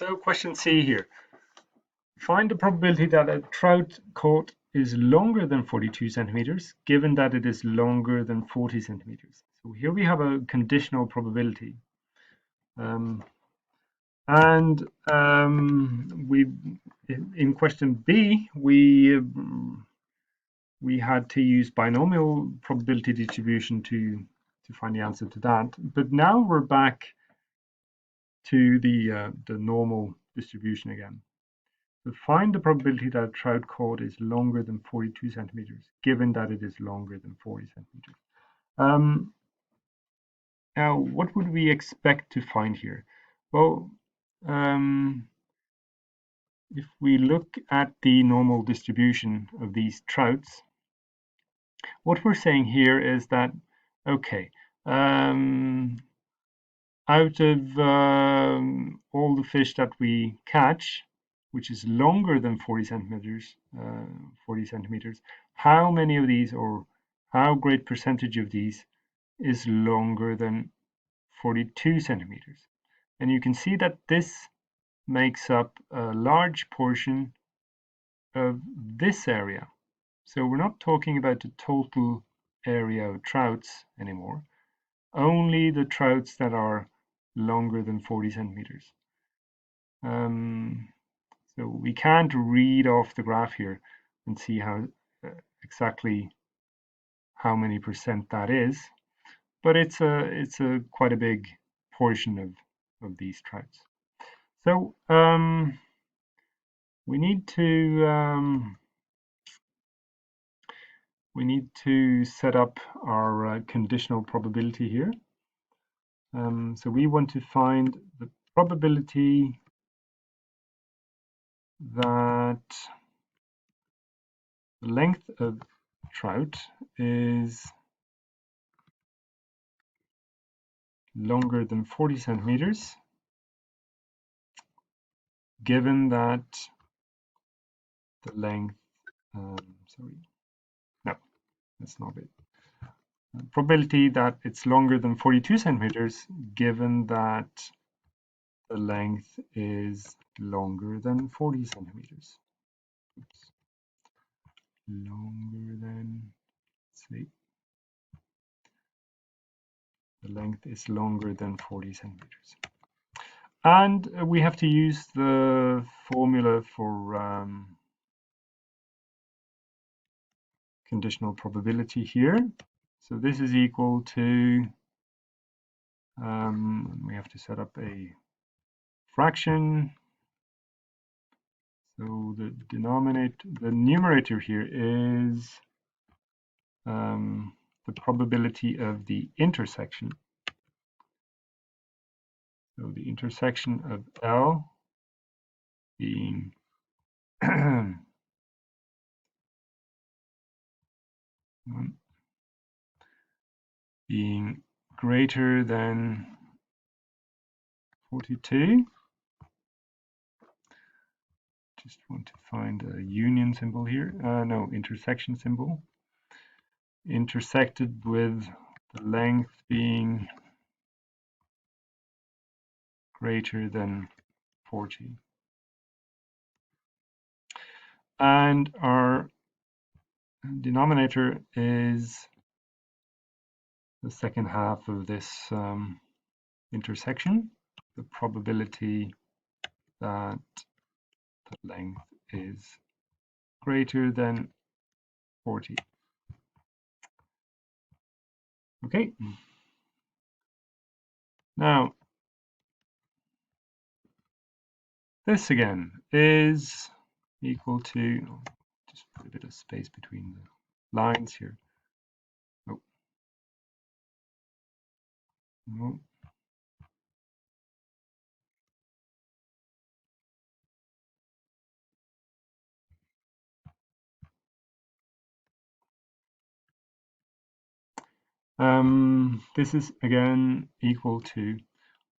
So question C here. Find the probability that a trout caught is longer than 42 centimeters, given that it is longer than 40 centimeters. So here we have a conditional probability. And in question B, we had to use binomial probability distribution to find the answer to that. But now we're back to the normal distribution again. So find the probability that a trout caught is longer than 42 centimeters, given that it is longer than 40 centimeters. Now, what would we expect to find here? Well, if we look at the normal distribution of these trouts, what we're saying here is that, okay, out of all the fish that we catch, which is longer than 40 centimeters, how many of these, or how great percentage of these, is longer than 42 centimeters? And you can see that this makes up a large portion of this area. So we're not talking about the total area of trouts anymore, only the trouts that are longer than 40 centimeters. So we can't read off the graph here and see how exactly how many percent that is, but it's a quite a big portion of these trouts. So we need to set up our conditional probability here. So we want to find the probability that the length of trout is longer than 40 centimeters, given that the length, sorry, no, that's not it. Probability that it's longer than 42 centimeters, given that the length is longer than 40 centimeters. Oops. Longer than, let's see, the length is longer than 40 centimeters. And we have to use the formula for conditional probability here. So this is equal to, we have to set up a fraction. So the numerator here is the probability of the intersection. So the intersection of L being being greater than 42. Just want to find a union symbol here. No, intersection symbol. Intersected with the length being greater than 40. And our denominator is the second half of this intersection, the probability that the length is greater than 40. Okay. Now, this again is equal to, just put a bit of space between the lines here. Oh. No. This is again equal to,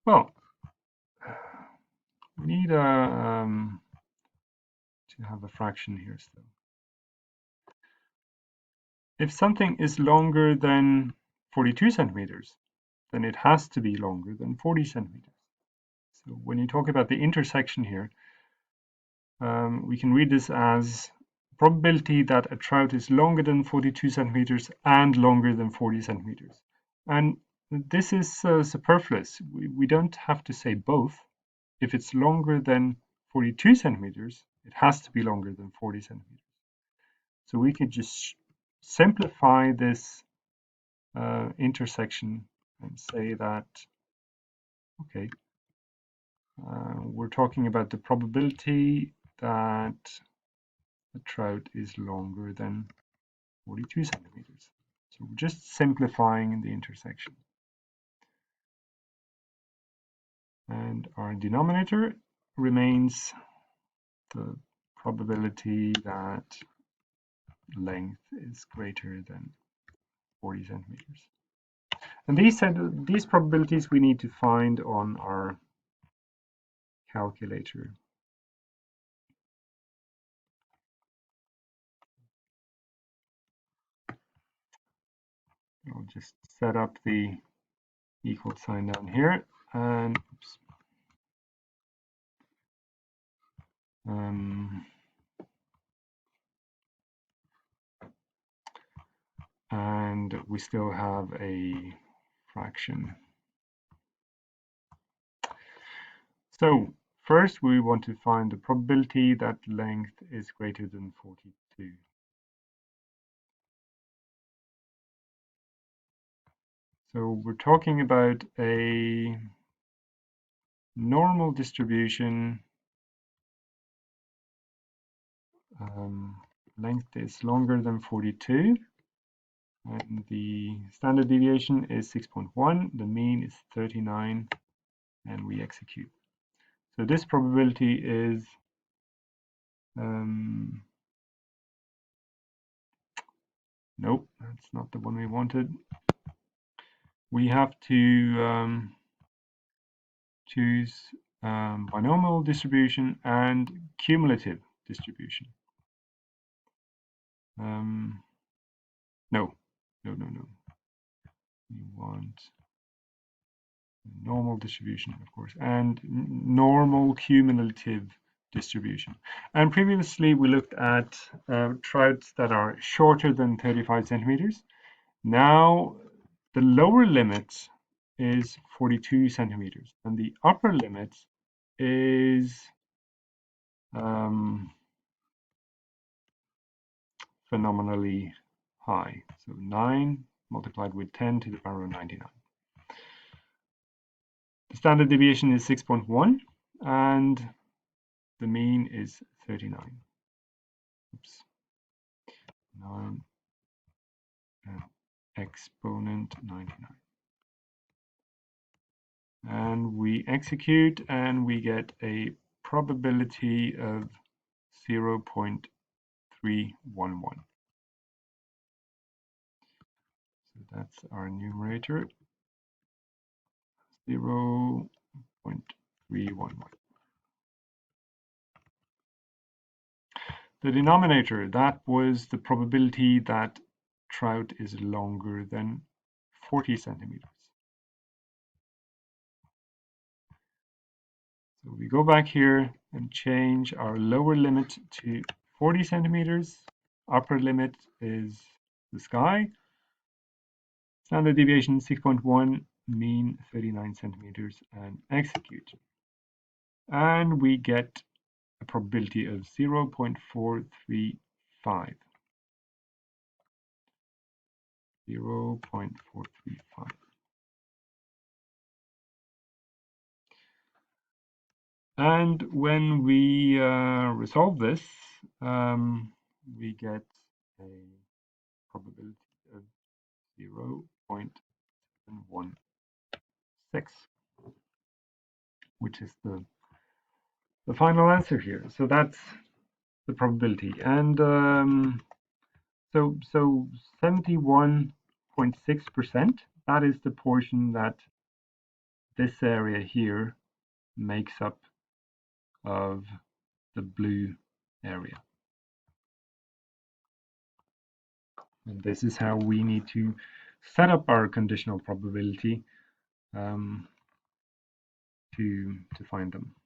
well, we need to have a fraction here still. If something is longer than 42 centimeters, then it has to be longer than 40 centimeters. So when you talk about the intersection here, we can read this as probability that a trout is longer than 42 centimeters and longer than 40 centimeters. And this is superfluous. We don't have to say both. If it's longer than 42 centimeters, it has to be longer than 40 centimeters. So we could just simplify this intersection and say that, okay, we're talking about the probability that a trout is longer than 42 centimeters. So we're just simplifying the intersection. And our denominator remains the probability that length is greater than 40 centimeters. And these probabilities we need to find on our calculator. I'll just set up the equal sign down here and oops, and we still have a fraction. So first we want to find the probability that length is greater than 42. So we're talking about a normal distribution. Length is longer than 42 and the standard deviation is 6.1, the mean is 39, and we execute. So this probability is nope, that's not the one we wanted. We have to choose binomial distribution and cumulative distribution. No. We want normal distribution, of course, and normal cumulative distribution. And previously we looked at trouts that are shorter than 35 centimeters. Now the lower limit is 42 centimeters and the upper limit is phenomenally high. So 9 multiplied with 10 to the power of 99. The standard deviation is 6.1 and the mean is 39. Oops. 9 exponent 99. And we execute and we get a probability of 0.311. So that's our numerator, 0.311. The denominator, that was the probability that trout is longer than 40 centimeters. So we go back here and change our lower limit to 40 centimeters. Upper limit is the sky. Standard deviation 6.1, mean 39 centimeters, and execute. And we get a probability of 0.435. 0.435. And when we resolve this, we get a probability of 0.716, which is the final answer here. So that's the probability. And so 71.6%, that is the portion that this area here makes up of the blue area. And this is how we need to set up our conditional probability. to find them.